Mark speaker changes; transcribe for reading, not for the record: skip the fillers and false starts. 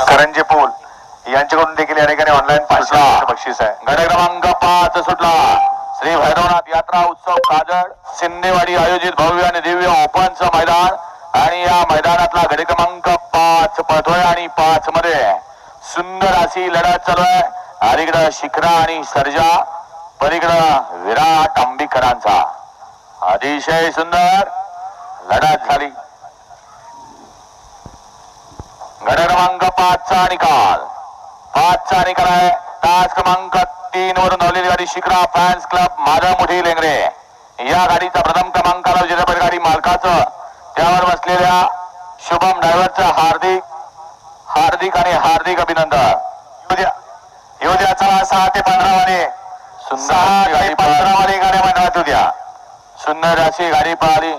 Speaker 1: करंजे पूल यांच्याकडून देखील या ठिकाणी ऑनलाईन बक्षीस आहे. गट क्रमांक 5 सुटला. श्री भैरवनाथ यात्रा उत्सव काजळ सिंदेवाडी आयोजित भव्य आणि दिव्य ओपनचं मैदान आणि या मैदानातला गट क्रमांक 5 पळतोय आणि 5 मध्ये सुंदर अशी लढत चालू आहे. अलीकडं शिखरा आणि सर्जा, पलीकडं विराट अंबिकरांचा अतिशय सुंदर लढत झाली. गट क्रमांक 5चा निकाल 5चा निकाल आहे. तास क्रमांक 3 वरून धावलेली गाडी शिखरा फॅन्स क्लब माधव मोठी लेंगरे या गाडीचा प्रथम क्रमांकाला विजेता गाडी मालकाचं त्यावर बसलेल्या शुभम ड्रायव्हरचं हार्दिक आणि हार्दिक अभिनंदन. येऊ द्या चला. 6 ते 15 मध्ये 6 ते 15 मध्ये गाड्या मंडळात उद्या सुंदर अशी गाडी पळाली.